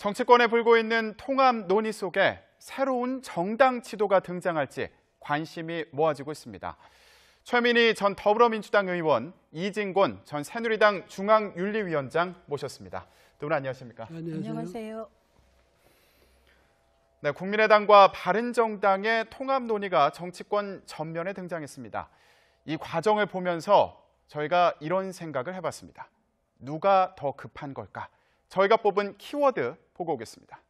정치권에 불고 있는 통합 논의 속에 새로운 정당 지도가 등장할지 관심이 모아지고 있습니다. 최민희 전 더불어민주당 의원, 이진곤 전 새누리당 중앙윤리위원장 모셨습니다. 두 분 안녕하십니까? 안녕하세요. 네, 국민의당과 바른정당의 통합 논의가 정치권 전면에 등장했습니다. 이 과정을 보면서 저희가 이런 생각을 해봤습니다. 누가 더 급한 걸까? 저희가 뽑은 키워드 보고 오겠습니다.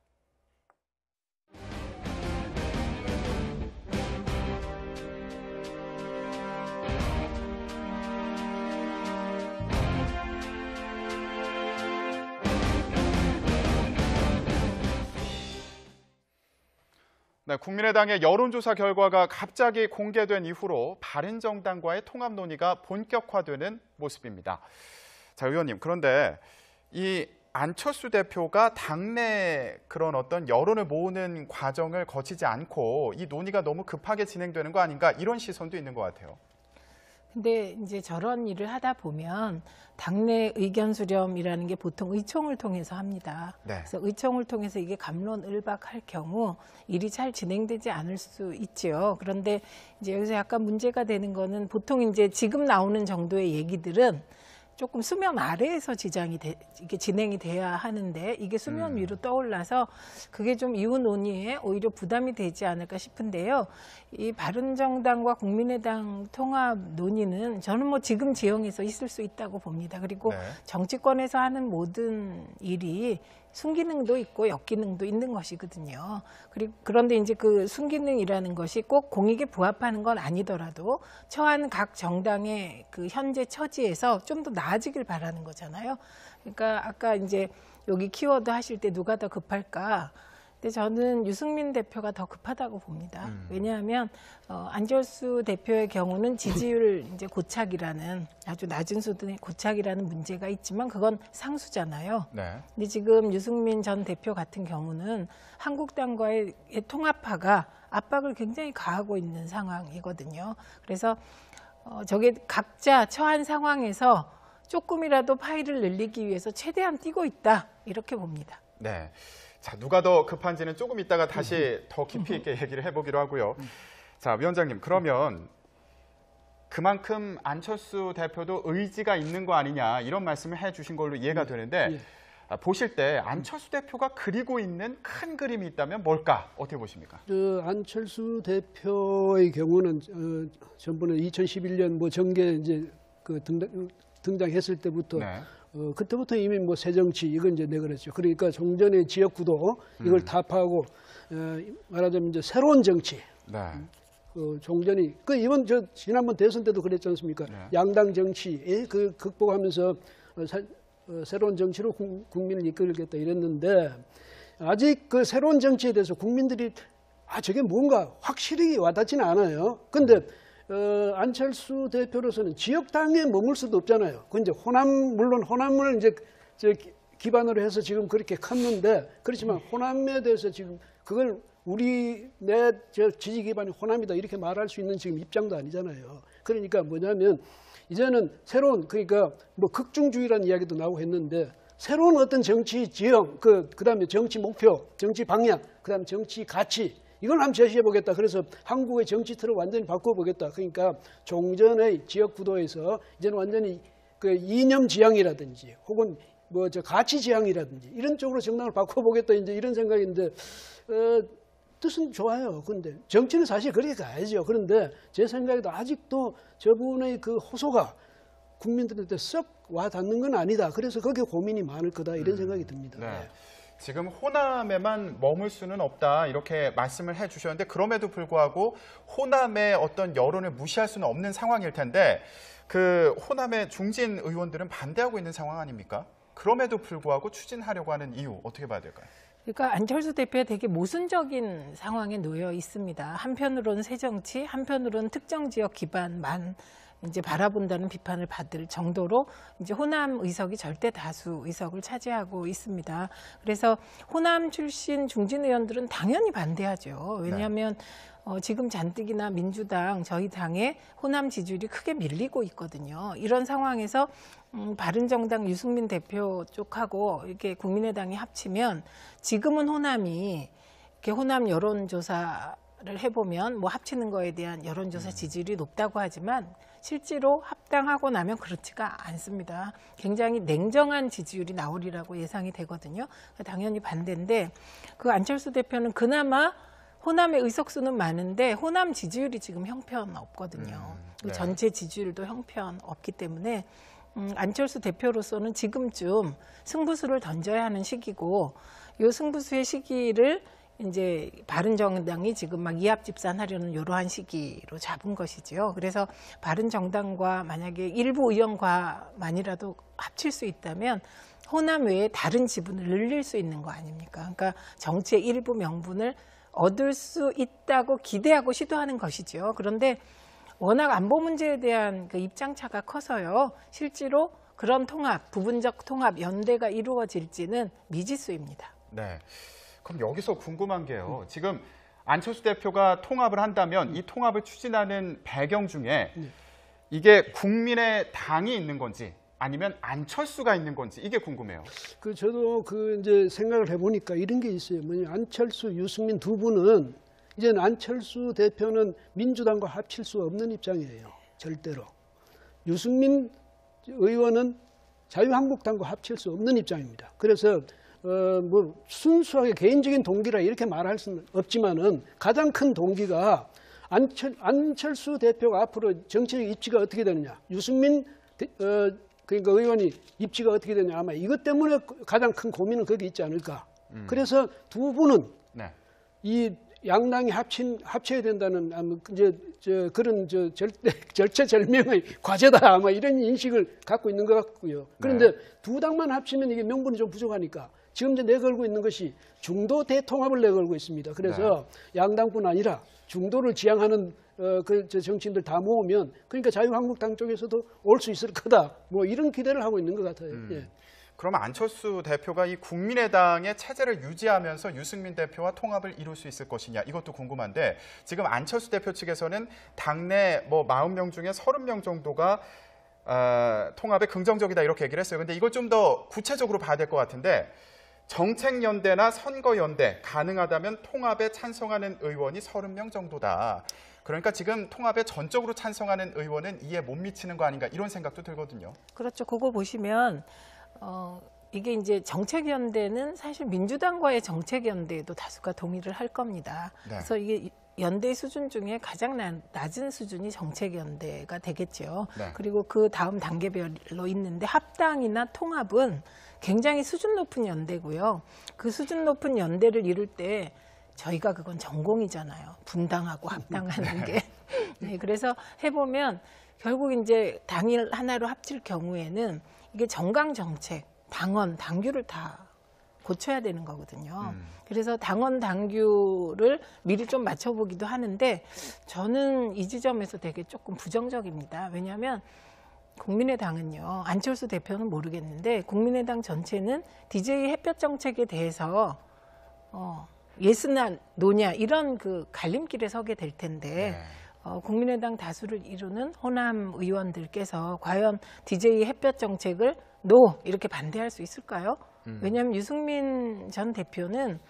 네, 국민의당의 여론조사 결과가 갑자기 공개된 이후로 바른정당과의 통합 논의가 본격화되는 모습입니다. 자, 의원님, 그런데 이 안철수 대표가 당내 그런 어떤 여론을 모으는 과정을 거치지 않고 이 논의가 너무 급하게 진행되는 거 아닌가, 이런 시선도 있는 것 같아요. 근데 이제 저런 일을 하다 보면 당내 의견 수렴이라는 게 보통 의총을 통해서 합니다. 네. 그래서 의총을 통해서 이게 갑론을박할 경우 일이 잘 진행되지 않을 수 있죠. 그런데 이제 여기서 약간 문제가 되는 거는 보통 이제 지금 나오는 정도의 얘기들은 조금 수면 아래에서 이게 진행이 돼야 하는데 이게 수면 위로 떠올라서 그게 좀 이후 논의에 오히려 부담이 되지 않을까 싶은데요. 이 바른정당과 국민의당 통합 논의는 저는 뭐 지금 지형에서 있을 수 있다고 봅니다. 그리고 네. 정치권에서 하는 모든 일이 순기능도 있고 역기능도 있는 것이거든요. 그런데 이제 그 순기능이라는 것이 꼭 공익에 부합하는 건 아니더라도 처한 각 정당의 그 현재 처지에서 좀 더 나아지길 바라는 거잖아요. 그러니까 아까 이제 여기 키워드 하실 때 누가 더 급할까? 근데 저는 유승민 대표가 더 급하다고 봅니다. 왜냐하면 안철수 대표의 경우는 지지율 이제 고착이라는 아주 낮은 수준의 고착이라는 문제가 있지만 그건 상수잖아요. 네. 근데 지금 유승민 전 대표 같은 경우는 한국당과의 통합파가 압박을 굉장히 가하고 있는 상황이거든요. 그래서 저게 각자 처한 상황에서 조금이라도 파일을 늘리기 위해서 최대한 뛰고 있다, 이렇게 봅니다. 네. 자, 누가 더 급한지는 조금 이따가 다시 더 깊이 있게 얘기를 해보기로 하고요. 자, 위원장님, 그러면 그만큼 안철수 대표도 의지가 있는 거 아니냐, 이런 말씀을 해주신 걸로 이해가 되는데, 보실 때 안철수 대표가 그리고 있는 큰 그림이 있다면 뭘까? 어떻게 보십니까? 안철수 대표의 경우는 전번에 2011년 뭐 정계 이제 그 등장했을 때부터 네. 그때부터 이미 뭐 새정치 이건 이제 내걸었죠. 그러니까 종전의 지역구도 이걸 타파하고 말하자면 이제 새로운 정치. 네. 종전이 이번 지난번 대선 때도 그랬지 않습니까? 네. 양당 정치 그 극복하면서 새로운 정치로 국민을 이끌겠다 이랬는데 아직 그 새로운 정치에 대해서 국민들이 저게 뭔가 확실히 와닿지는 않아요. 근데 안철수 대표로서는 지역당에 머물 수도 없잖아요. 그 이제 물론 호남을 이제 기반으로 해서 지금 그렇게 컸는데, 그렇지만 호남에 대해서 지금 그걸 내 지지 기반이 호남이다 이렇게 말할 수 있는 지금 입장도 아니잖아요. 그러니까 뭐냐면 이제는 새로운, 그러니까 뭐 극중주의라는 이야기도 나오고 했는데 새로운 어떤 정치 지형, 그다음에 정치 목표, 정치 방향, 그다음에 정치 가치, 이걸 한번 제시해 보겠다. 그래서 한국의 정치 틀을 완전히 바꿔 보겠다. 그러니까 종전의 지역 구도에서 이제는 완전히 그 이념 지향이라든지 혹은 뭐 가치 지향이라든지 이런 쪽으로 정당을 바꿔 보겠다. 이제 이런 생각인데 뜻은 좋아요. 근데 정치는 사실 그렇게 가야죠. 그런데 제 생각에도 아직도 저분의 그 호소가 국민들한테 썩 와닿는 건 아니다. 그래서 거기에 고민이 많을 거다. 이런 생각이 듭니다. 네. 지금 호남에만 머물 수는 없다, 이렇게 말씀을 해주셨는데, 그럼에도 불구하고 호남의 어떤 여론을 무시할 수는 없는 상황일 텐데, 그 호남의 중진 의원들은 반대하고 있는 상황 아닙니까? 그럼에도 불구하고 추진하려고 하는 이유 어떻게 봐야 될까요? 그러니까 안철수 대표가 되게 모순적인 상황에 놓여 있습니다. 한편으로는 새정치, 한편으로는 특정 지역 기반만 이제 바라본다는 비판을 받을 정도로 이제 호남 의석이 절대 다수 의석을 차지하고 있습니다. 그래서 호남 출신 중진 의원들은 당연히 반대하죠. 왜냐하면 지금 잔뜩이나 민주당, 저희 당의 호남 지지율이 크게 밀리고 있거든요. 이런 상황에서 바른정당 유승민 대표 쪽하고 이렇게 국민의당이 합치면 지금은 호남이 이렇게 호남 여론조사를 해보면 뭐 합치는 거에 대한 여론조사 지지율이 높다고 하지만 실제로 합당하고 나면 그렇지가 않습니다. 굉장히 냉정한 지지율이 나오리라고 예상이 되거든요. 당연히 반대인데 그 안철수 대표는 그나마 호남의 의석수는 많은데 호남 지지율이 지금 형편없거든요. 네. 전체 지지율도 형편없기 때문에 안철수 대표로서는 지금쯤 승부수를 던져야 하는 시기고 이 승부수의 시기를 이제 바른정당이 지금 막 이합집산하려는 이러한 시기로 잡은 것이지요. 그래서 바른정당과 만약에 일부 의원과만이라도 합칠 수 있다면 호남 외에 다른 지분을 늘릴 수 있는 거 아닙니까? 그러니까 정치의 일부 명분을 얻을 수 있다고 기대하고 시도하는 것이죠. 그런데 워낙 안보 문제에 대한 그 입장차가 커서요. 실제로 그런 통합, 부분적 통합, 연대가 이루어질지는 미지수입니다. 네. 그럼 여기서 궁금한 게요. 지금 안철수 대표가 통합을 한다면 이 통합을 추진하는 배경 중에 이게 국민의당이 있는 건지 아니면 안철수가 있는 건지 이게 궁금해요. 저도 이제 생각을 해보니까 이런 게 있어요. 뭐냐, 안철수, 유승민 두 분은 이제 안철수 대표는 민주당과 합칠 수 없는 입장이에요. 절대로. 유승민 의원은 자유한국당과 합칠 수 없는 입장입니다. 그래서 뭐 순수하게 개인적인 동기라 이렇게 말할 수는 없지만은 가장 큰 동기가 안철수 대표가 앞으로 정치적 입지가 어떻게 되느냐, 유승민 그러니까 의원이 입지가 어떻게 되느냐, 아마 이것 때문에 가장 큰 고민은 거기 있지 않을까. 그래서 두 분은 네. 이 양당이 합쳐야 된다는 이제 그런 절체절명의 과제다, 아마 이런 인식을 갖고 있는 것 같고요. 그런데 두 당만 합치면 이게 명분이 좀 부족하니까 지금 이제 내걸고 있는 것이 중도 대통합을 내걸고 있습니다. 그래서 양당뿐 아니라 중도를 지향하는 정치인들 다 모으면 그러니까 자유한국당 쪽에서도 올 수 있을 거다, 뭐 이런 기대를 하고 있는 것 같아요. 예. 그러면 안철수 대표가 이 국민의당의 체제를 유지하면서 유승민 대표와 통합을 이룰 수 있을 것이냐, 이것도 궁금한데 지금 안철수 대표 측에서는 당내 뭐 40명 중에 30명 정도가 통합에 긍정적이다 이렇게 얘기를 했어요. 근데 이걸 좀 더 구체적으로 봐야 될 것 같은데 정책연대나 선거연대 가능하다면 통합에 찬성하는 의원이 30명 정도다. 그러니까 지금 통합에 전적으로 찬성하는 의원은 이에 못 미치는 거 아닌가, 이런 생각도 들거든요. 그렇죠. 그거 보시면 이게 이제 정책연대는 사실 민주당과의 정책연대에도 다수가 동의를 할 겁니다. 네. 그래서 이게 연대 수준 중에 가장 낮은 수준이 정책연대가 되겠죠. 네. 그리고 그 다음 단계별로 있는데 합당이나 통합은 굉장히 수준 높은 연대고요. 그 수준 높은 연대를 이룰 때 저희가 그건 전공이잖아요. 분당하고 합당하는 게. 네, 그래서 해보면 결국 이제 당일 하나로 합칠 경우에는 이게 정강 정책, 당원, 당규를 다 고쳐야 되는 거거든요. 그래서 당원, 당규를 미리 좀 맞춰보기도 하는데 저는 이 지점에서 되게 조금 부정적입니다. 왜냐하면 국민의당은요, 안철수 대표는 모르겠는데 국민의당 전체는 DJ 햇볕 정책에 대해서 예스나 노냐 이런 그 갈림길에 서게 될 텐데 국민의당 다수를 이루는 호남 의원들께서 과연 DJ 햇볕 정책을 노 이렇게 반대할 수 있을까요? 왜냐하면 유승민 전 대표는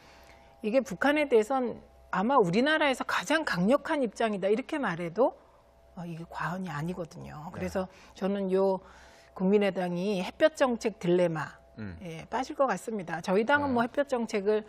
이게 북한에 대해선 아마 우리나라에서 가장 강력한 입장이다 이렇게 말해도 이게 과언이 아니거든요. 그래서 저는 요 국민의당이 햇볕 정책 딜레마에 빠질 것 같습니다. 저희 당은 뭐 햇볕 정책을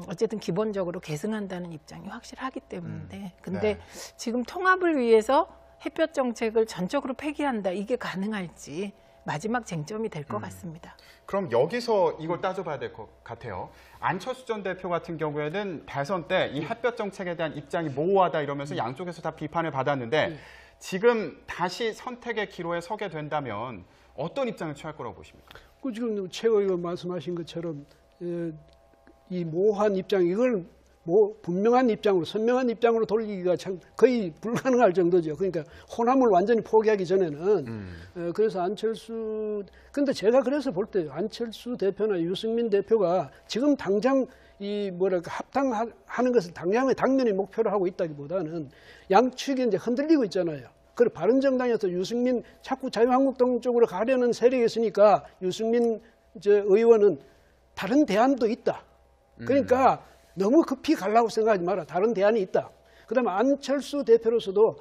어쨌든 기본적으로 계승한다는 입장이 확실하기 때문인데 근데 지금 통합을 위해서 햇볕 정책을 전적으로 폐기한다, 이게 가능할지 마지막 쟁점이 될 것 같습니다. 그럼 여기서 이걸 따져봐야 될 것 같아요. 안철수 전 대표 같은 경우에는 대선 때 이 햇볕 정책에 대한 입장이 모호하다 이러면서 양쪽에서 다 비판을 받았는데 지금 다시 선택의 기로에 서게 된다면 어떤 입장을 취할 거라고 보십니까? 지금 최 의원 말씀하신 것처럼 이 모호한 입장, 이걸 분명한 입장으로, 선명한 입장으로 돌리기가 참 거의 불가능할 정도죠. 그러니까 호남을 완전히 포기하기 전에는. 그래서 근데 제가 그래서 볼 때 안철수 대표나 유승민 대표가 지금 당장 이 뭐랄까 합당하는 것을 당연히 목표로 하고 있다기보다는 양측이 이제 흔들리고 있잖아요. 그리고 바른정당에서 유승민 자꾸 자유한국당 쪽으로 가려는 세력이 있으니까 유승민 의원은 다른 대안도 있다. 그러니까 너무 급히 가려고 생각하지 마라. 다른 대안이 있다. 그다음에 안철수 대표로서도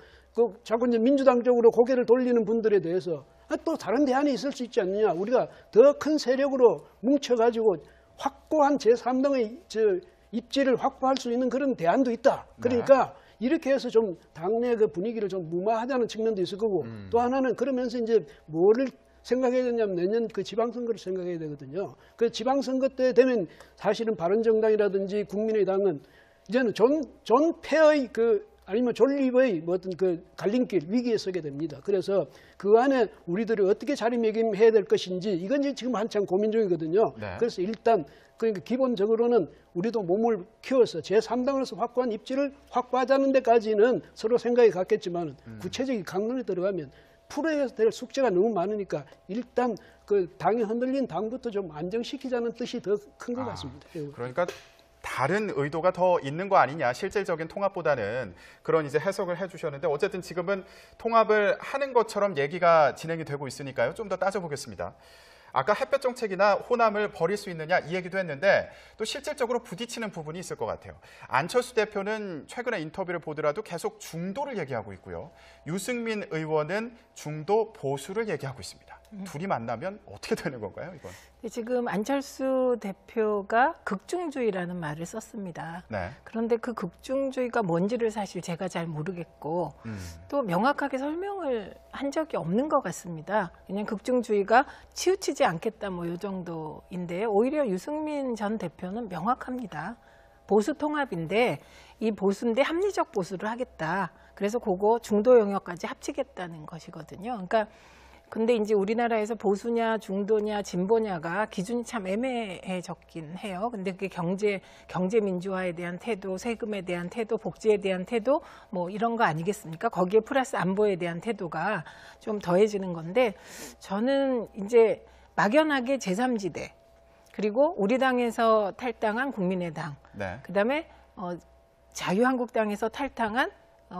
자꾸 이제 민주당 쪽으로 고개를 돌리는 분들에 대해서 또 다른 대안이 있을 수 있지 않느냐. 우리가 더 큰 세력으로 뭉쳐가지고 확고한 제3당의 입지를 확보할 수 있는 그런 대안도 있다. 그러니까 이렇게 해서 좀 당내 그 분위기를 좀 무마하자는 측면도 있을 거고 또 하나는 그러면서 이제 뭐를 생각해야 되냐면 내년 그 지방선거를 생각해야 되거든요. 그 지방선거 때 되면 사실은 바른정당이라든지 국민의당은 이제는 존폐의 아니면 존립의 어떤 그 갈림길 위기에 서게 됩니다. 그래서 그 안에 우리들이 어떻게 자리매김해야 될 것인지 이건 지금 한참 고민 중이거든요. 네. 그래서 일단 그러니까 기본적으로는 우리도 몸을 키워서 제3당으로서 확고한 입지를 확보하자는 데까지는 서로 생각이 같겠지만 구체적인 강론에 들어가면 풀어야 될 숙제가 너무 많으니까 일단 그 당이 흔들린 당부터 좀 안정시키자는 뜻이 더 큰 것 같습니다. 그러니까 다른 의도가 더 있는 거 아니냐, 실질적인 통합보다는 그런 이제 해석을 해주셨는데 어쨌든 지금은 통합을 하는 것처럼 얘기가 진행이 되고 있으니까요. 좀 더 따져보겠습니다. 아까 햇볕 정책이나 호남을 버릴 수 있느냐 이 얘기도 했는데 또 실질적으로 부딪히는 부분이 있을 것 같아요. 안철수 대표는 최근에 인터뷰를 보더라도 계속 중도를 얘기하고 있고요. 유승민 의원은 중도 보수를 얘기하고 있습니다. 둘이 만나면 어떻게 되는 건가요, 이건? 지금 안철수 대표가 극중주의라는 말을 썼습니다. 네. 그런데 그 극중주의가 뭔지를 사실 제가 잘 모르겠고 또 명확하게 설명을 한 적이 없는 것 같습니다. 그냥 극중주의가 치우치지 않겠다 뭐 이 정도인데 오히려 유승민 전 대표는 명확합니다. 보수 통합인데 이 보수인데 합리적 보수를 하겠다. 그래서 그거 중도 영역까지 합치겠다는 것이거든요. 그러니까 근데 이제 우리나라에서 보수냐 중도냐 진보냐가 기준이 참 애매해졌긴 해요. 근데 그게 경제 민주화에 대한 태도, 세금에 대한 태도, 복지에 대한 태도 뭐 이런 거 아니겠습니까? 거기에 플러스 안보에 대한 태도가 좀 더해지는 건데 저는 이제 막연하게 제3지대 그리고 우리 당에서 탈당한 국민의당 네. 그다음에 자유한국당에서 탈당한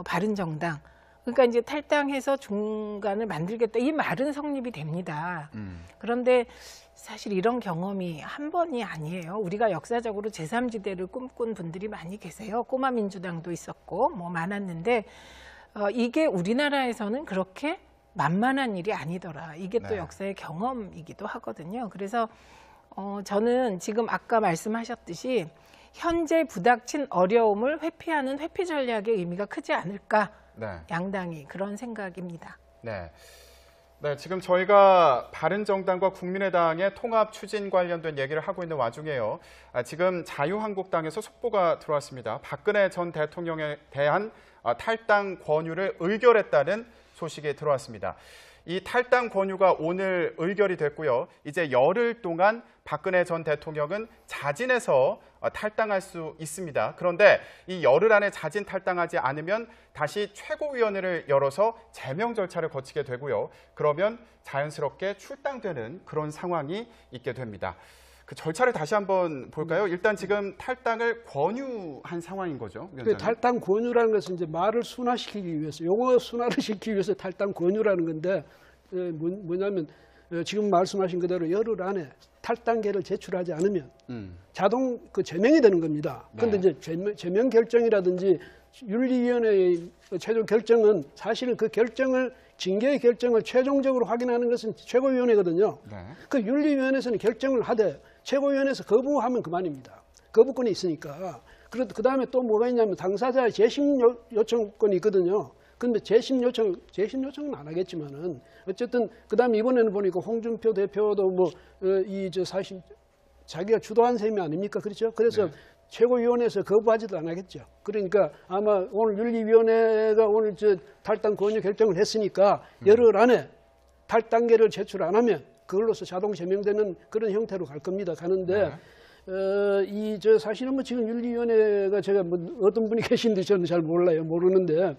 바른정당 그러니까 이제 탈당해서 중간을 만들겠다. 이 말은 성립이 됩니다. 그런데 사실 이런 경험이 한 번이 아니에요. 우리가 역사적으로 제3지대를 꿈꾼 분들이 많이 계세요. 꼬마 민주당도 있었고 뭐 많았는데 이게 우리나라에서는 그렇게 만만한 일이 아니더라. 이게 또 역사의 경험이기도 하거든요. 그래서 저는 지금 아까 말씀하셨듯이 현재 부닥친 어려움을 회피하는 회피 전략의 의미가 크지 않을까. 네. 양당이 그런 생각입니다. 네. 네, 지금 저희가 바른정당과 국민의당의 통합 추진 관련된 얘기를 하고 있는 와중에요. 지금 자유한국당에서 속보가 들어왔습니다. 박근혜 전 대통령에 대한 탈당 권유를 의결했다는 소식이 들어왔습니다. 이 탈당 권유가 오늘 의결이 됐고요. 이제 열흘 동안 박근혜 전 대통령은 자진해서 탈당할 수 있습니다. 그런데 이 열흘 안에 자진 탈당하지 않으면 다시 최고위원회를 열어서 제명 절차를 거치게 되고요. 그러면 자연스럽게 출당되는 그런 상황이 있게 됩니다. 그 절차를 다시 한번 볼까요? 일단 지금 탈당을 권유한 상황인 거죠. 그 탈당 권유라는 것은 이제 말을 순화시키기 위해서, 용어 순화를 시키기 위해서 탈당 권유라는 건데 뭐냐면 지금 말씀하신 그대로 열흘 안에 탈당계를 제출하지 않으면 자동 그 제명이 되는 겁니다. 그런데 이제 제명 결정이라든지 윤리위원회의 최종 결정은 사실은 그 결정을 징계의 결정을 최종적으로 확인하는 것은 최고위원회거든요. 그 윤리위원회에서는 결정을 하되 최고위원회에서 거부하면 그만입니다. 거부권이 있으니까. 그 다음에 또 뭐가 있냐면 당사자의 재심 요청권이 있거든요. 근데 재심 요청은 안 하겠지만은 어쨌든 그 다음에 이번에는 보니까 홍준표 대표도 사실 자기가 주도한 셈이 아닙니까? 그렇죠? 그래서 최고위원회에서 거부하지도 않았겠죠. 그러니까 아마 오늘 윤리위원회가 오늘 탈당 권유 결정을 했으니까 열흘 안에 탈당계를 제출 안 하면 그걸로서 자동 제명되는 그런 형태로 갈 겁니다. 가는데 사실은 뭐 지금 윤리위원회가 제가 뭐 어떤 분이 계신지 저는 잘 몰라요. 모르는데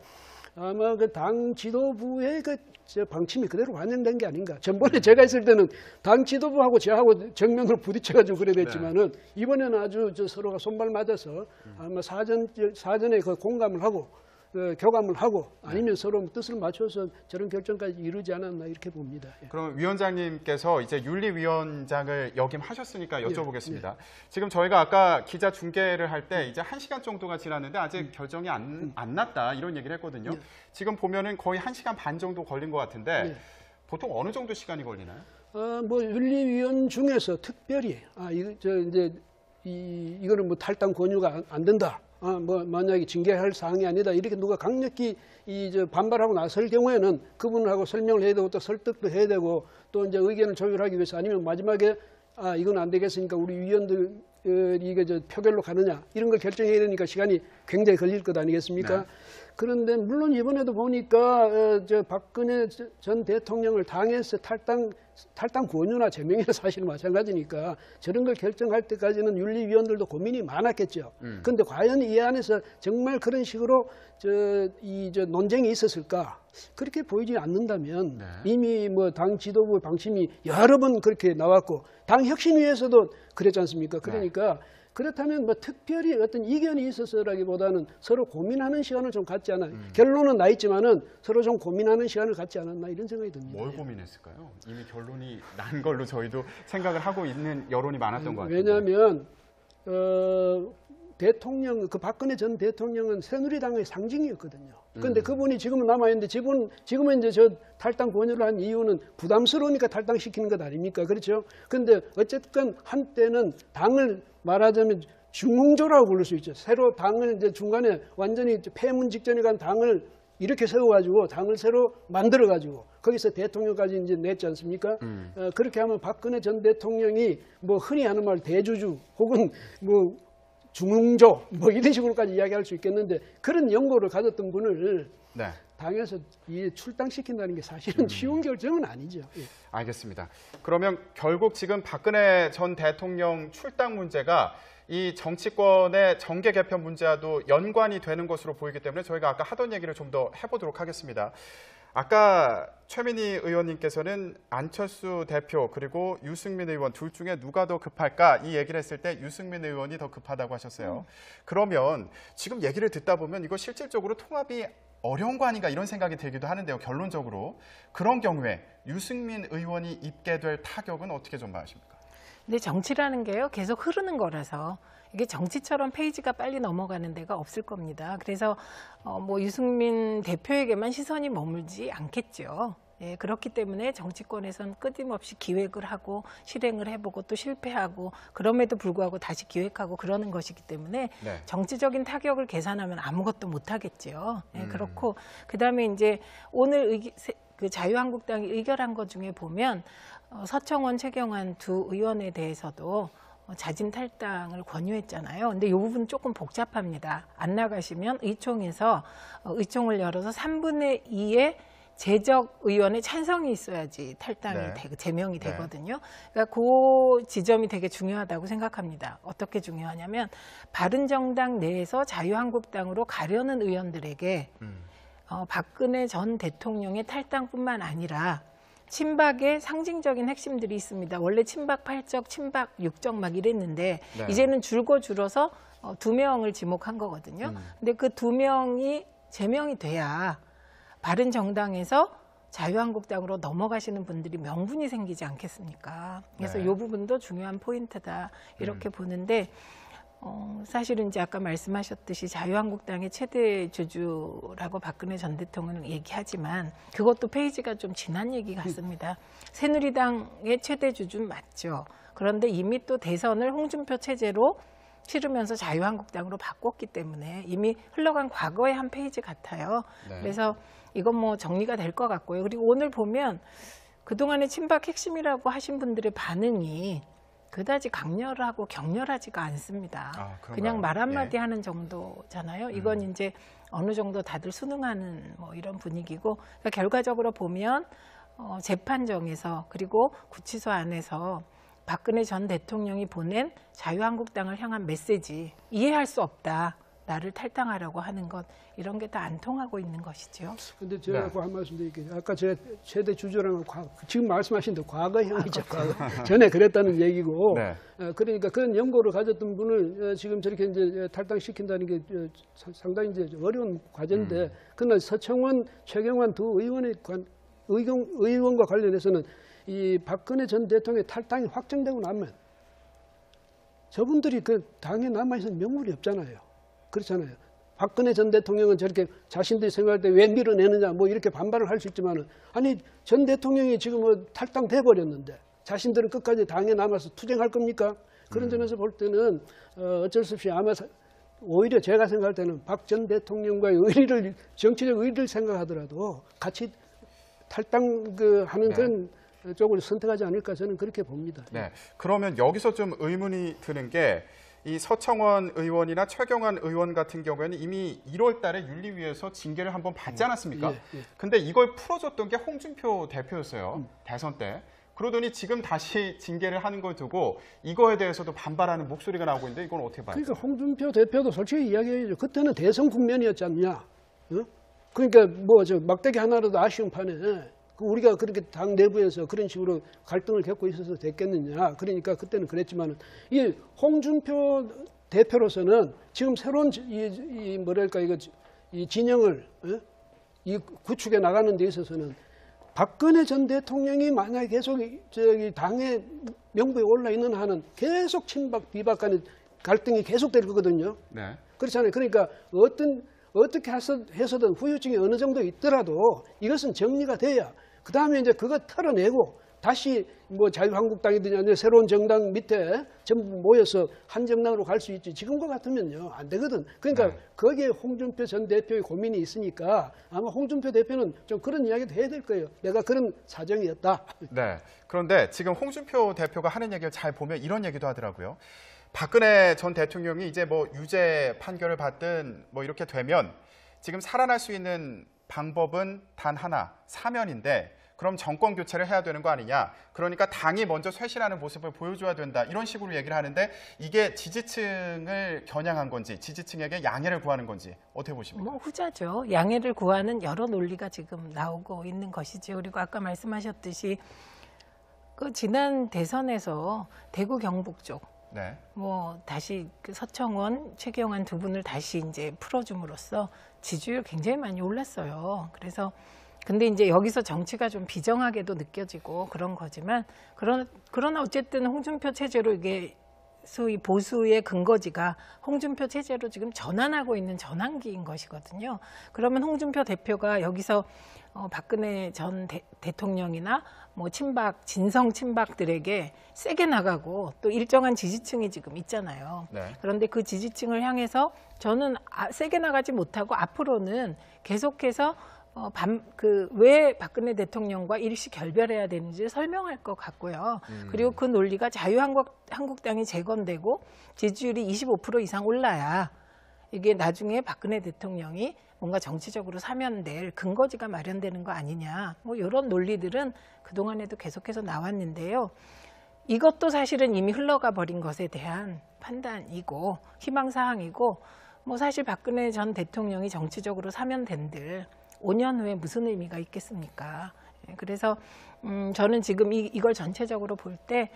아마 그 당 지도부의 저 방침이 그대로 반영된 게 아닌가. 전번에 제가 있을 때는 당 지도부하고 저하고 정면으로 부딪혀가지고 그래 됐지만은 이번에는 아주 서로가 손발 맞아서 아마 사전에 그 공감을 하고 교감을 하고 아니면 서로 뜻을 맞춰서 저런 결정까지 이루지 않았나 이렇게 봅니다. 예. 그럼 위원장님께서 이제 윤리위원장을 역임하셨으니까 여쭤보겠습니다. 지금 저희가 아까 기자 중계를 할 때 이제 1시간 정도가 지났는데 아직 결정이 안 났다 이런 얘기를 했거든요. 지금 보면은 거의 1시간 반 정도 걸린 것 같은데 보통 어느 정도 시간이 걸리나요? 뭐 윤리위원 중에서 특별히 이거는 뭐 탈당 권유가 안 된다. 뭐 만약에 징계할 사항이 아니다 이렇게 누가 강력히 반발하고 나설 경우에는 그분하고 설명을 해야 되고 또 설득도 해야 되고 또 이제 의견을 조율하기 위해서 아니면 마지막에 이건 안 되겠으니까 우리 위원들 이게 표결로 가느냐 이런 걸 결정해야 되니까 시간이 굉장히 걸릴 것 아니겠습니까? 네. 그런데 물론 이번에도 보니까 박근혜 전 대통령을 당에서 탈당 권유나 제명이나 사실 마찬가지니까 저런 걸 결정할 때까지는 윤리위원들도 고민이 많았겠죠. 그런데 과연 이 안에서 정말 그런 식으로 논쟁이 있었을까? 그렇게 보이지 않는다면 이미 뭐 당 지도부의 방침이 여러 번 그렇게 나왔고 당 혁신위에서도 그랬지 않습니까? 그러니까 그렇다면 뭐 특별히 어떤 이견이 있어서라기보다는 서로 고민하는 시간을 좀 갖지 않아요. 결론은 나 있지만은 서로 좀 고민하는 시간을 갖지 않았나 이런 생각이 듭니다. 뭘 고민했을까요? 이미 결론이 난 걸로 저희도 생각을 하고 있는 여론이 많았던 것 같아요. 왜냐하면 대통령 박근혜 전 대통령은 새누리당의 상징이었거든요. 그런데 그분이 지금은 남아있는데 지금은 이제 저 탈당 권유를 한 이유는 부담스러우니까 탈당시키는 것 아닙니까? 그렇죠? 그런데 어쨌든 한때는 당을 말하자면 중흥조라고 부를 수 있죠. 새로 당을 이제 중간에 완전히 폐문 직전에 간 당을 이렇게 세워가지고 당을 새로 만들어가지고 거기서 대통령까지 이제 냈지 않습니까? 그렇게 하면 박근혜 전 대통령이 뭐 흔히 하는 말 대주주 혹은 뭐 중흥조 뭐 이런 식으로까지 이야기할 수 있겠는데 그런 연고를 가졌던 분을 당에서 출당시킨다는 게 사실은 쉬운 결정은 아니죠. 예. 알겠습니다. 그러면 결국 지금 박근혜 전 대통령 출당 문제가 이 정치권의 정계 개편 문제와도 연관이 되는 것으로 보이기 때문에 저희가 아까 하던 얘기를 좀 더 해보도록 하겠습니다. 아까 최민희 의원님께서는 안철수 대표 그리고 유승민 의원 둘 중에 누가 더 급할까 이 얘기를 했을 때 유승민 의원이 더 급하다고 하셨어요. 그러면 지금 얘기를 듣다 보면 이거 실질적으로 통합이 어려운 거 아닌가 이런 생각이 들기도 하는데요. 결론적으로 그런 경우에 유승민 의원이 입게 될 타격은 어떻게 좀 봐하십니까? 근데 정치라는 게요 계속 흐르는 거라서 이게 정치처럼 페이지가 빨리 넘어가는 데가 없을 겁니다. 그래서 뭐 유승민 대표에게만 시선이 머물지 않겠죠. 예, 그렇기 때문에 정치권에선 끊임없이 기획을 하고 실행을 해보고 또 실패하고 그럼에도 불구하고 다시 기획하고 그러는 것이기 때문에 정치적인 타격을 계산하면 아무것도 못하겠죠. 예, 그렇고 그다음에 이제 오늘 그 자유한국당이 의결한 것 중에 보면 서청원, 최경환 두 의원에 대해서도 자진 탈당을 권유했잖아요. 근데 이 부분 조금 복잡합니다. 안 나가시면 의총에서 의총을 열어서 3분의 2의 재적 의원의 찬성이 있어야지 탈당이 제명이 되거든요. 그러니까 그 지점이 되게 중요하다고 생각합니다. 어떻게 중요하냐면 바른정당 내에서 자유한국당으로 가려는 의원들에게 박근혜 전 대통령의 탈당뿐만 아니라 친박의 상징적인 핵심들이 있습니다. 원래 친박 8적, 친박 6적 막 이랬는데 이제는 줄어서 2명을 지목한 거거든요. 근데 그 2명이 제명이 돼야 바른정당에서 자유한국당으로 넘어가시는 분들이 명분이 생기지 않겠습니까? 그래서 이 부분도 중요한 포인트다 이렇게 보는데 사실은 이제 아까 말씀하셨듯이 자유한국당의 최대 주주라고 박근혜 전 대통령은 얘기하지만 그것도 페이지가 좀 지난 얘기 같습니다. 새누리당의 최대 주주는 맞죠. 그런데 이미 또 대선을 홍준표 체제로 치르면서 자유한국당으로 바꿨기 때문에 이미 흘러간 과거의 한 페이지 같아요. 그래서 이건 뭐 정리가 될 것 같고요. 그리고 오늘 보면 그동안의 친박 핵심이라고 하신 분들의 반응이 그다지 강렬하고 격렬하지가 않습니다. 그냥 말 한마디 하는 정도잖아요. 이건 이제 어느 정도 다들 순응하는 뭐 이런 분위기고 그러니까 결과적으로 보면 재판정에서 그리고 구치소 안에서 박근혜 전 대통령이 보낸 자유한국당을 향한 메시지, 이해할 수 없다. 나를 탈당하라고 하는 것, 이런 게 다 안 통하고 있는 것이죠. 근데 제가 네. 한 말씀 드릴게요. 아까 제가 최대 주저랑은 지금 말씀하신 대로 과거형이죠. 과거. 전에 그랬다는 얘기고. 네. 그러니까 그런 연고를 가졌던 분을 지금 저렇게 이제 탈당시킨다는 게 상당히 이제 어려운 과제인데, 그러나 서청원, 최경환 두 의원과 관련해서는 이 박근혜 전 대통령의 탈당이 확정되고 나면 저분들이 그 당에 남아있는 명분이 없잖아요. 그렇잖아요. 박근혜 전 대통령은 저렇게 자신들이 생각할 때 왜 밀어내느냐 뭐 이렇게 반발을 할 수 있지만은, 아니 전 대통령이 지금 뭐 탈당돼 버렸는데 자신들은 끝까지 당에 남아서 투쟁할 겁니까? 그런 점에서 볼 때는 어쩔 수 없이 아마 오히려 제가 생각할 때는 박 전 대통령과의 의리를, 정치적 의리를 생각하더라도 같이 탈당 하는 네. 그런 쪽을 선택하지 않을까, 저는 그렇게 봅니다. 네. 그러면 여기서 좀 의문이 드는 게, 이 서청원 의원이나 최경환 의원 같은 경우에는 이미 1월 달에 윤리위에서 징계를 한번 받지 않았습니까? 예, 예. 근데 이걸 풀어줬던 게 홍준표 대표였어요. 대선 때. 그러더니 지금 다시 징계를 하는 걸 두고 이거에 대해서도 반발하는 목소리가 나오고 있는데, 이건 어떻게 봐요? 그러니까 홍준표 대표도 솔직히 이야기해야죠. 그때는 대선 국면이었지 않냐. 어? 그러니까 뭐 저 막대기 하나라도 아쉬운 판에 우리가 그렇게 당 내부에서 그런 식으로 갈등을 겪고 있어서 됐겠느냐. 그러니까 그때는 그랬지만, 이 홍준표 대표로서는 지금 새로운 이 뭐랄까 이 진영을 이 구축해 나가는 데 있어서는 박근혜 전 대통령이 만약에 계속 저기 당의 명부에 올라 있는 한은 계속 친박 비박 간의 갈등이 계속될 거거든요. 네. 그렇잖아요. 그러니까 어떻게 해서든 후유증이 어느 정도 있더라도 이것은 정리가 돼야 그 다음에 이제 그거 털어내고 다시 뭐 자유한국당이든지 아니면 새로운 정당 밑에 전부 모여서 한 정당으로 갈 수 있지. 지금과 같으면요 안 되거든. 그러니까 네. 거기에 홍준표 전 대표의 고민이 있으니까 아마 홍준표 대표는 좀 그런 이야기도 해야 될 거예요. 내가 그런 사정이었다. 네. 그런데 지금 홍준표 대표가 하는 얘기를 잘 보면 이런 얘기도 하더라고요. 박근혜 전 대통령이 이제 뭐 유죄 판결을 받든 뭐 이렇게 되면 지금 살아날 수 있는 방법은 단 하나, 사면인데, 그럼 정권 교체를 해야 되는 거 아니냐. 그러니까 당이 먼저 쇄신하는 모습을 보여줘야 된다. 이런 식으로 얘기를 하는데, 이게 지지층을 겨냥한 건지, 지지층에게 양해를 구하는 건지 어떻게 보십니까? 뭐 후자죠. 양해를 구하는 여러 논리가 지금 나오고 있는 것이죠. 그리고 아까 말씀하셨듯이 그 지난 대선에서 대구 경북 쪽, 네. 뭐 다시 그 서청원, 최경환 두 분을 다시 이제 풀어줌으로써 지지율 굉장히 많이 올랐어요. 그래서 근데 이제 여기서 정치가 좀 비정하게도 느껴지고 그런 거지만, 그러나 어쨌든 홍준표 체제로 이게 소위 보수의 근거지가 홍준표 체제로 지금 전환하고 있는 전환기인 것이거든요. 그러면 홍준표 대표가 여기서 박근혜 전 대통령이나 뭐 친박, 진성 친박들에게 세게 나가고 또 일정한 지지층이 지금 있잖아요. 네. 그런데 그 지지층을 향해서 저는 세게 나가지 못하고 앞으로는 계속해서 왜 박근혜 대통령과 일시 결별해야 되는지 설명할 것 같고요. 그리고 그 논리가 자유한국당이 재건되고 지지율이 25% 이상 올라야 이게 나중에 박근혜 대통령이 뭔가 정치적으로 사면될 근거지가 마련되는 거 아니냐. 뭐 이런 논리들은 그동안에도 계속해서 나왔는데요. 이것도 사실은 이미 흘러가 버린 것에 대한 판단이고 희망사항이고, 뭐 사실 박근혜 전 대통령이 정치적으로 사면된들 5년 후에 무슨 의미가 있겠습니까? 그래서 저는 지금 이걸 전체적으로 볼 때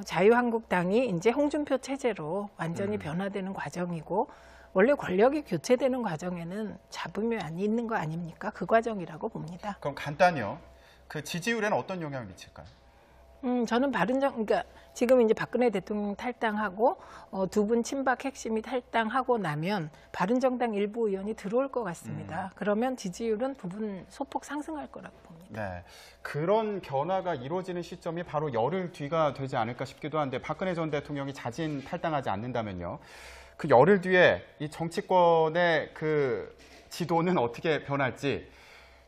자유한국당이 이제 홍준표 체제로 완전히 변화되는 과정이고, 원래 권력이 교체되는 과정에는 잡으면이 있는 거 아닙니까? 그 과정이라고 봅니다. 그럼 간단히요. 그 지지율에는 어떤 영향을 미칠까요? 저는 그러니까 지금 이제 박근혜 대통령 탈당하고 두 분 친박 핵심이 탈당하고 나면 바른정당 일부 의원이 들어올 것 같습니다. 그러면 지지율은 부분 소폭 상승할 거라고 봅니다. 네, 그런 변화가 이루어지는 시점이 바로 열흘 뒤가 되지 않을까 싶기도 한데, 박근혜 전 대통령이 자진 탈당하지 않는다면요, 그 열흘 뒤에 이 정치권의 그 지도는 어떻게 변할지.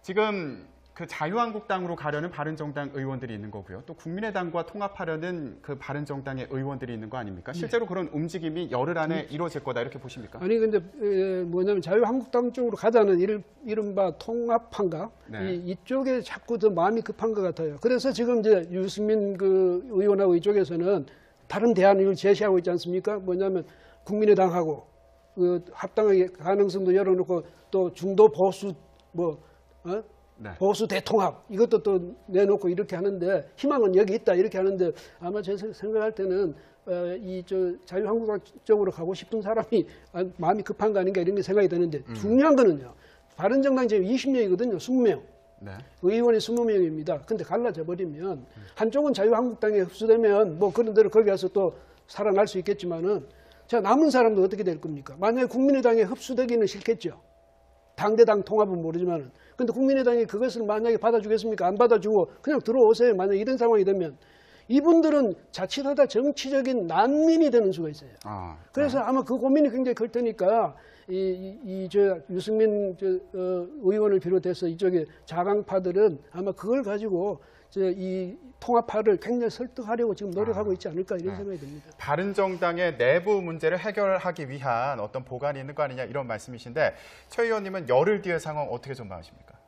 지금 그 자유한국당으로 가려는 바른정당 의원들이 있는 거고요. 또 국민의당과 통합하려는 그 바른정당의 의원들이 있는 거 아닙니까? 실제로 그런 움직임이 열흘 안에 이루어질 거다 이렇게 보십니까? 아니 근데 뭐냐면 자유한국당 쪽으로 가자는 이른바 통합판가 네. 이쪽에 자꾸 더 마음이 급한 것 같아요. 그래서 지금 이제 유승민 그 의원하고 이쪽에서는 다른 대안을 제시하고 있지 않습니까? 뭐냐면 국민의당하고 그 합당의 가능성도 열어놓고 또 중도 보수 네. 보수 대통합 이것도 또 내놓고 이렇게 하는데 희망은 여기 있다 이렇게 하는데 아마 제가 생각할 때는 자유한국당 쪽으로 가고 싶은 사람이 마음이 급한 거 아닌가 이런 게 생각이 드는데 중요한 거는요. 바른정당 지금 20명이거든요. 20명. 네. 의원이 20명입니다. 근데 갈라져 버리면 한쪽은 자유한국당에 흡수되면 뭐 그런 대로 거기 가서 또 살아날 수 있겠지만은 자 남은 사람도 어떻게 될 겁니까? 만약에 국민의당에 흡수되기는 싫겠죠. 당대당 통합은 모르지만은. 근데 국민의당이 그것을 만약에 받아주겠습니까? 안 받아주고 그냥 들어오세요. 만약 이런 상황이 되면 이분들은 자칫하다 정치적인 난민이 되는 수가 있어요. 그래서 아마 그 고민이 굉장히 클 테니까 유승민 의원을 비롯해서 이쪽에 자강파들은 아마 그걸 가지고 이 통합파를 굉장히 설득하려고 지금 노력하고 있지 않을까 이런 생각이 듭니다. 바른정당의 내부 문제를 해결하기 위한 어떤 보관이 있는 거 아니냐 이런 말씀이신데 최 의원님은 열흘 뒤의 상황 어떻게 전망하십니까?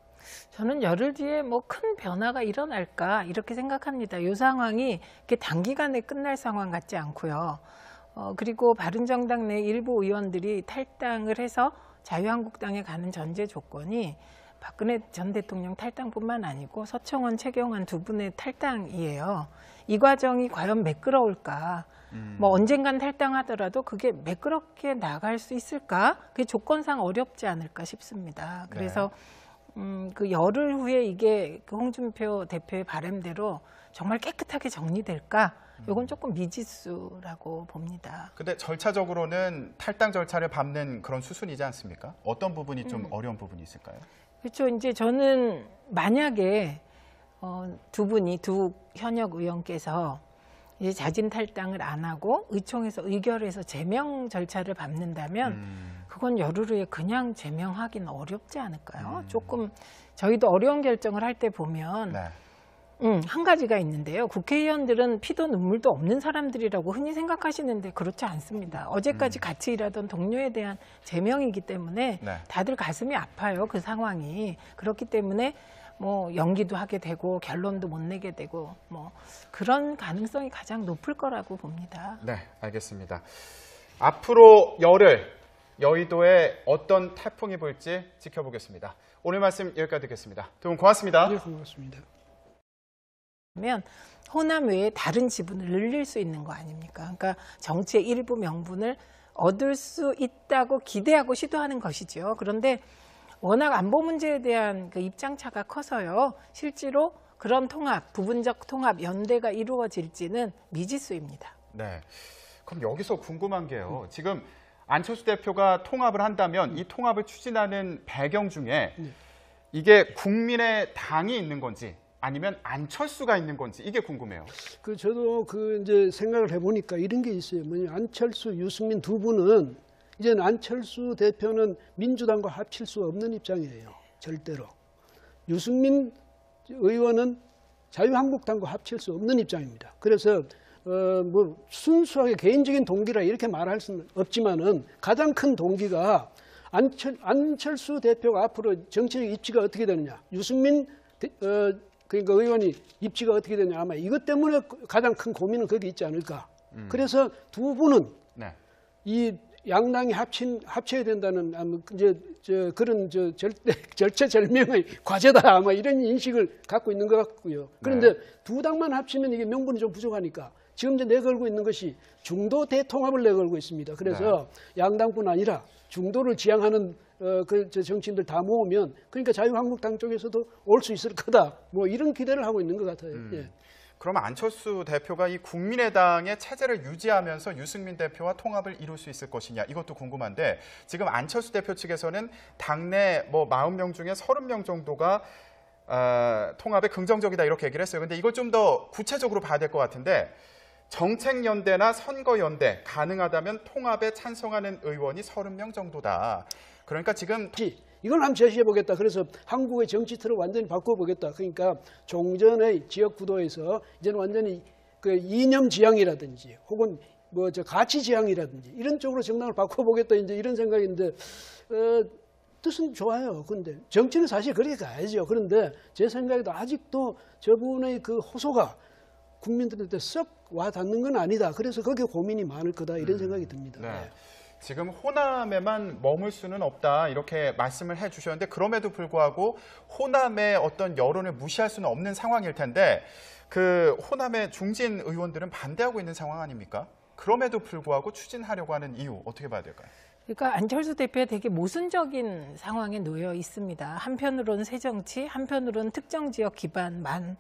저는 열흘 뒤에 뭐 큰 변화가 일어날까 이렇게 생각합니다. 이 상황이 이렇게 단기간에 끝날 상황 같지 않고요. 그리고 바른정당 내 일부 의원들이 탈당을 해서 자유한국당에 가는 전제 조건이 박근혜 전 대통령 탈당뿐만 아니고 서청원, 최경환 두 분의 탈당이에요. 이 과정이 과연 매끄러울까? 뭐 언젠간 탈당하더라도 그게 매끄럽게 나갈 수 있을까? 그게 조건상 어렵지 않을까 싶습니다. 그래서 그 열흘 후에 이게 그 홍준표 대표의 바람대로 정말 깨끗하게 정리될까? 이건 조금 미지수라고 봅니다. 근데 절차적으로는 탈당 절차를 밟는 그런 수순이지 않습니까? 어떤 부분이 좀 어려운 부분이 있을까요? 그렇죠. 이제 저는 만약에 두 현역 의원께서 이제 자진 탈당을 안 하고 의총에서 의결해서 제명 절차를 밟는다면 그건 열흘 후에 그냥 제명하기는 어렵지 않을까요? 조금 저희도 어려운 결정을 할 때 보면 네. 한 가지가 있는데요. 국회의원들은 피도 눈물도 없는 사람들이라고 흔히 생각하시는데 그렇지 않습니다. 어제까지 같이 일하던 동료에 대한 제명이기 때문에 네. 다들 가슴이 아파요. 그 상황이. 그렇기 때문에 뭐 연기도 하게 되고 결론도 못 내게 되고 뭐 그런 가능성이 가장 높을 거라고 봅니다. 네, 알겠습니다. 앞으로 열흘 여의도에 어떤 태풍이 불지 지켜보겠습니다. 오늘 말씀 여기까지 듣겠습니다. 두 분 고맙습니다. 네, 고맙습니다. 면 호남 외에 다른 지분을 늘릴 수 있는 거 아닙니까? 그러니까 정치의 일부 명분을 얻을 수 있다고 기대하고 시도하는 것이죠. 그런데 워낙 안보 문제에 대한 그 입장차가 커서요. 실제로 그런 통합, 부분적 통합, 연대가 이루어질지는 미지수입니다. 네. 그럼 여기서 궁금한 게요. 지금 안철수 대표가 통합을 한다면 이 통합을 추진하는 배경 중에 이게 국민의 당이 있는 건지 아니면 안철수가 있는 건지 이게 궁금해요. 저도 이제 생각을 해보니까 이런 게 있어요. 안철수, 유승민 두 분은 이제는 안철수 대표는 민주당과 합칠 수 없는 입장이에요. 절대로. 유승민 의원은 자유한국당과 합칠 수 없는 입장입니다. 그래서 뭐 순수하게 개인적인 동기라 이렇게 말할 수는 없지만은 가장 큰 동기가 안철수 대표가 앞으로 정치적 입지가 어떻게 되느냐, 유승민 그러니까 의원이 입지가 어떻게 되냐, 아마 이것 때문에 가장 큰 고민은 거기 있지 않을까. 그래서 두 분은 네. 이 양당이 합쳐야 된다는 그런 절체절명의 과제다, 아마 이런 인식을 갖고 있는 것 같고요. 그런데 두 당만 합치면 이게 명분이 좀 부족하니까 지금 이제 내걸고 있는 것이 중도 대통합을 내걸고 있습니다. 그래서 양당뿐 아니라 중도를 지향하는 정치인들 다 모으면 그러니까 자유한국당 쪽에서도 올 수 있을 거다. 뭐 이런 기대를 하고 있는 것 같아요. 예. 그러면 안철수 대표가 이 국민의당의 체제를 유지하면서 유승민 대표와 통합을 이룰 수 있을 것이냐 이것도 궁금한데 지금 안철수 대표 측에서는 당내 뭐 40명 중에 30명 정도가 통합에 긍정적이다 이렇게 얘기를 했어요. 근데 이걸 좀 더 구체적으로 봐야 될 것 같은데 정책연대나 선거연대 가능하다면 통합에 찬성하는 의원이 30명 정도다. 그러니까 지금 이걸 한번 제시해 보겠다. 그래서 한국의 정치 틀을 완전히 바꿔보겠다. 그러니까 종전의 지역 구도에서 이제는 완전히 그 이념 지향이라든지 혹은 뭐 저 가치 지향이라든지 이런 쪽으로 정당을 바꿔보겠다. 이제 이런 생각인데 뜻은 좋아요. 그런데 정치는 사실 그렇게 가야죠. 그런데 제 생각에도 아직도 저분의 그 호소가 국민들한테 썩 와 닿는 건 아니다. 그래서 거기에 고민이 많을 거다. 이런 생각이 듭니다. 네. 지금 호남에만 머물 수는 없다 이렇게 말씀을 해주셨는데 그럼에도 불구하고 호남의 어떤 여론을 무시할 수는 없는 상황일 텐데 그 호남의 중진 의원들은 반대하고 있는 상황 아닙니까? 그럼에도 불구하고 추진하려고 하는 이유 어떻게 봐야 될까요? 그러니까 안철수 대표가 되게 모순적인 상황에 놓여 있습니다. 한편으로는 새정치, 한편으로는 특정 지역 기반만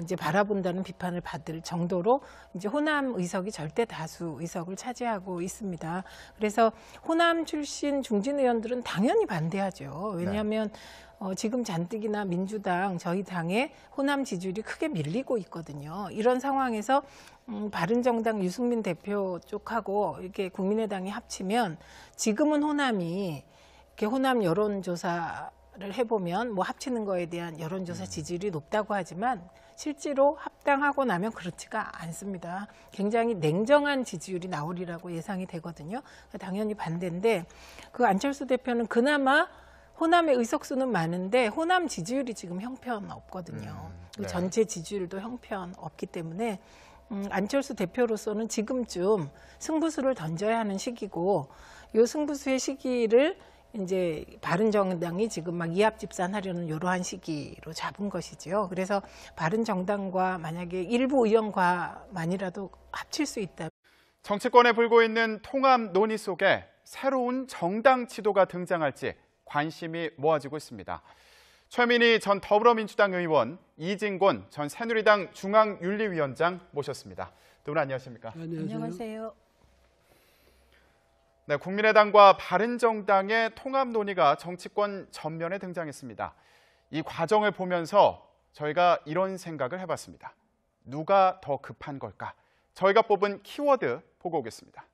이제 바라본다는 비판을 받을 정도로 이제 호남 의석이 절대 다수 의석을 차지하고 있습니다. 그래서 호남 출신 중진 의원들은 당연히 반대하죠. 왜냐하면 지금 잔뜩이나 민주당 저희 당의 호남 지지율이 크게 밀리고 있거든요. 이런 상황에서 바른정당 유승민 대표 쪽하고 이렇게 국민의당이 합치면 지금은 호남이 이렇게 호남 여론조사를 해보면 뭐 합치는 거에 대한 여론조사 지지율이 높다고 하지만 실제로 합당하고 나면 그렇지가 않습니다. 굉장히 냉정한 지지율이 나오리라고 예상이 되거든요. 당연히 반대인데 그 안철수 대표는 그나마 호남의 의석수는 많은데 호남 지지율이 지금 형편없거든요. 네. 전체 지지율도 형편없기 때문에 안철수 대표로서는 지금쯤 승부수를 던져야 하는 시기고 이 승부수의 시기를 이제 바른정당이 지금 막 이합집산하려는 이러한 시기로 잡은 것이지요. 그래서 바른정당과 만약에 일부 의원과만이라도 합칠 수 있다. 정치권에 불고 있는 통합 논의 속에 새로운 정당 지도가 등장할지 관심이 모아지고 있습니다. 최민희 전 더불어민주당 의원, 이진곤 전 새누리당 중앙윤리위원장 모셨습니다. 두 분 안녕하십니까? 안녕하세요. 네, 국민의당과 바른정당의 통합 논의가 정치권 전면에 등장했습니다. 이 과정을 보면서 저희가 이런 생각을 해봤습니다. 누가 더 급한 걸까? 저희가 뽑은 키워드 보고 오겠습니다.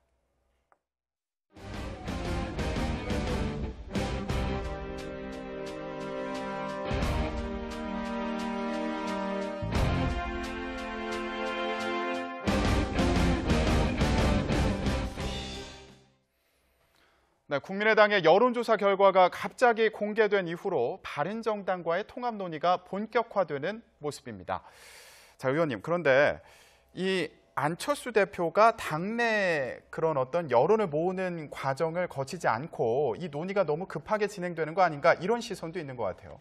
네, 국민의당의 여론조사 결과가 갑자기 공개된 이후로 바른정당과의 통합 논의가 본격화되는 모습입니다. 자, 의원님, 그런데 이 안철수 대표가 당내 그런 어떤 여론을 모으는 과정을 거치지 않고 이 논의가 너무 급하게 진행되는 거 아닌가 이런 시선도 있는 것 같아요.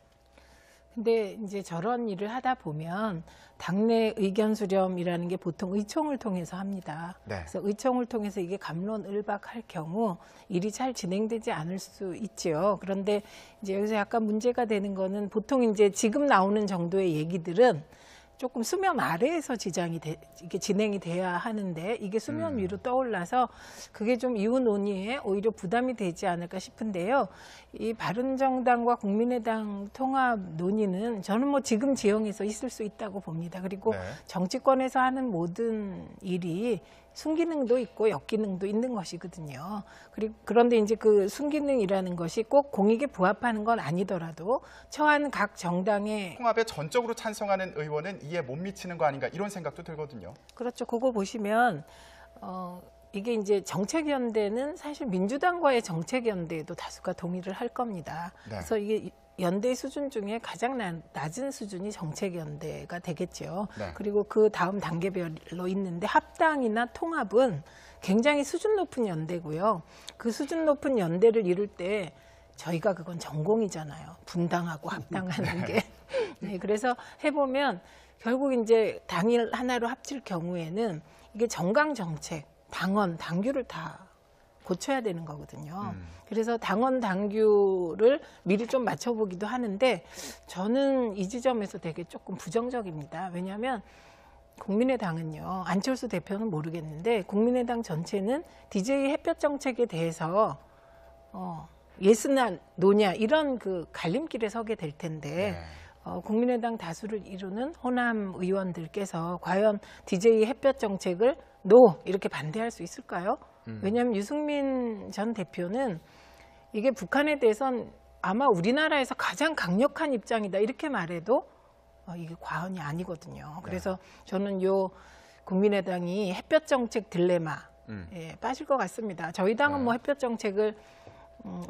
근데 이제 저런 일을 하다 보면 당내 의견 수렴이라는 게 보통 의총을 통해서 합니다. 네. 그래서 의총을 통해서 이게 갑론을박할 경우 일이 잘 진행되지 않을 수 있지요. 그런데 이제 여기서 약간 문제가 되는 거는 보통 이제 지금 나오는 정도의 얘기들은 조금 수면 아래에서 이게 진행이 돼야 하는데 이게 수면 위로 떠올라서 그게 좀 이후 논의에 오히려 부담이 되지 않을까 싶은데요. 이 바른정당과 국민의당 통합 논의는 저는 뭐 지금 지형에서 있을 수 있다고 봅니다. 그리고 네. 정치권에서 하는 모든 일이 순기능도 있고 역기능도 있는 것이거든요. 그런데 이제 그 순기능이라는 것이 꼭 공익에 부합하는 건 아니더라도 처한 각 정당의 통합에 전적으로 찬성하는 의원은 이해 못 미치는 거 아닌가 이런 생각도 들거든요. 그렇죠. 그거 보시면 이게 이제 정책연대는 사실 민주당과의 정책연대에도 다수가 동의를 할 겁니다. 네. 그래서 이게 연대 수준 중에 가장 낮은 수준이 정책연대가 되겠죠. 네. 그리고 그 다음 단계별로 있는데 합당이나 통합은 굉장히 수준 높은 연대고요. 그 수준 높은 연대를 이룰 때 저희가 그건 전공이잖아요. 분당하고 합당하는 게. 네, 그래서 해보면 결국 이제 당일 하나로 합칠 경우에는 이게 정강 정책, 당원, 당규를 다 고쳐야 되는 거거든요. 그래서 당원, 당규를 미리 좀 맞춰보기도 하는데 저는 이 지점에서 되게 조금 부정적입니다. 왜냐하면 국민의당은요, 안철수 대표는 모르겠는데 국민의당 전체는 DJ 햇볕 정책에 대해서 예스나 노냐 이런 그 갈림길에 서게 될 텐데 국민의당 다수를 이루는 호남 의원들께서 과연 DJ 햇볕 정책을 노 이렇게 반대할 수 있을까요? 왜냐하면 유승민 전 대표는 이게 북한에 대해선 아마 우리나라에서 가장 강력한 입장이다 이렇게 말해도 이게 과언이 아니거든요. 그래서 저는 요 국민의당이 햇볕 정책 딜레마에 빠질 것 같습니다. 저희 당은 뭐 햇볕 정책을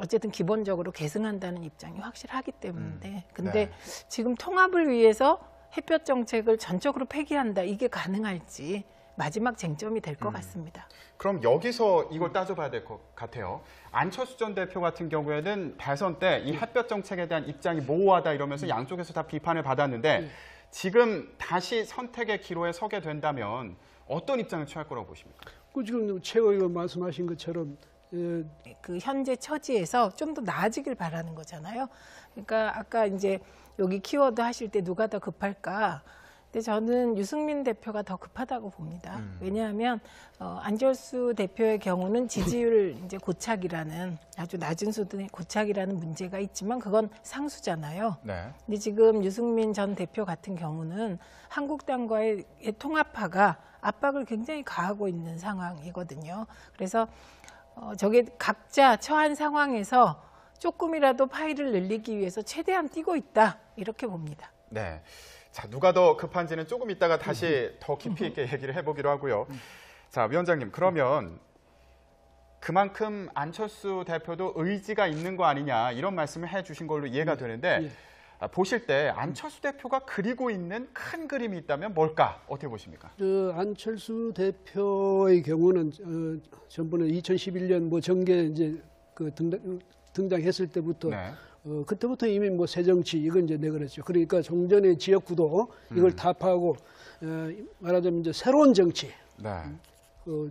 어쨌든 기본적으로 계승한다는 입장이 확실하기 때문인데 근데 지금 통합을 위해서 햇볕 정책을 전적으로 폐기한다 이게 가능할지 마지막 쟁점이 될 것 같습니다. 그럼 여기서 이걸 따져봐야 될 것 같아요. 안철수 전 대표 같은 경우에는 대선 때 이 햇볕 정책에 대한 입장이 모호하다 이러면서 양쪽에서 다 비판을 받았는데 지금 다시 선택의 기로에 서게 된다면 어떤 입장을 취할 거라고 보십니까? 그 지금 최 의원 말씀하신 것처럼 그 현재 처지에서 좀 더 나아지길 바라는 거잖아요. 그러니까 아까 이제 여기 키워드 하실 때 누가 더 급할까? 근데 저는 유승민 대표가 더 급하다고 봅니다. 왜냐하면 안철수 대표의 경우는 지지율 이제 고착이라는 아주 낮은 수준의 고착이라는 문제가 있지만 그건 상수잖아요. 네. 근데 지금 유승민 전 대표 같은 경우는 한국당과의 통합파가 압박을 굉장히 가하고 있는 상황이거든요. 그래서 저게 각자 처한 상황에서 조금이라도 파이를 늘리기 위해서 최대한 뛰고 있다 이렇게 봅니다. 네. 자, 누가 더 급한지는 조금 있다가 다시 더 깊이 있게 얘기를 해보기로 하고요. 자, 위원장님, 그러면 그만큼 안철수 대표도 의지가 있는 거 아니냐 이런 말씀을 해주신 걸로 이해가 되는데 보실 때 안철수 대표가 그리고 있는 큰 그림이 있다면 뭘까? 어떻게 보십니까? 안철수 대표의 경우는 전번에 2011년 뭐 정계 이제 그 등장했을 때부터 네. 그때부터 이미 뭐 새정치 이건 이제 내걸었죠. 그러니까 종전의 지역구도 이걸 타파하고 말하자면 이제 새로운 정치. 네.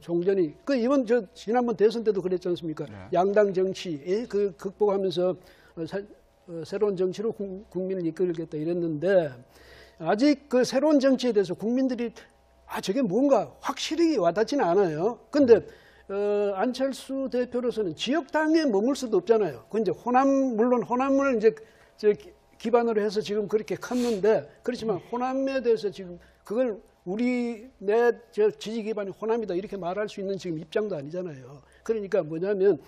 종전이 이번 지난번 대선 때도 그랬지 않습니까? 네. 양당 정치 그 극복하면서 새로운 정치로 국민을 이끌겠다 이랬는데 아직 그 새로운 정치에 대해서 국민들이 저게 뭔가 확실히 와닿지는 않아요. 근데 안철수 대표로서는 지역당에 머물 수도 없잖아요. 그 이제 물론 호남을 이제 기반으로 해서 지금 그렇게 컸는데 그렇지만 호남에 대해서 지금 그걸 내 지지 기반이 호남이다 이렇게 말할 수 있는 지금 입장도 아니잖아요. 그러니까 뭐냐면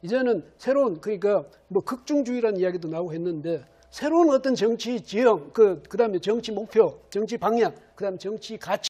이제는 새로운 그러니까 뭐 극중주의라는 이야기도 나오고 했는데 새로운 어떤 정치 지형 그다음에 정치 목표, 정치 방향, 그다음에 정치 가치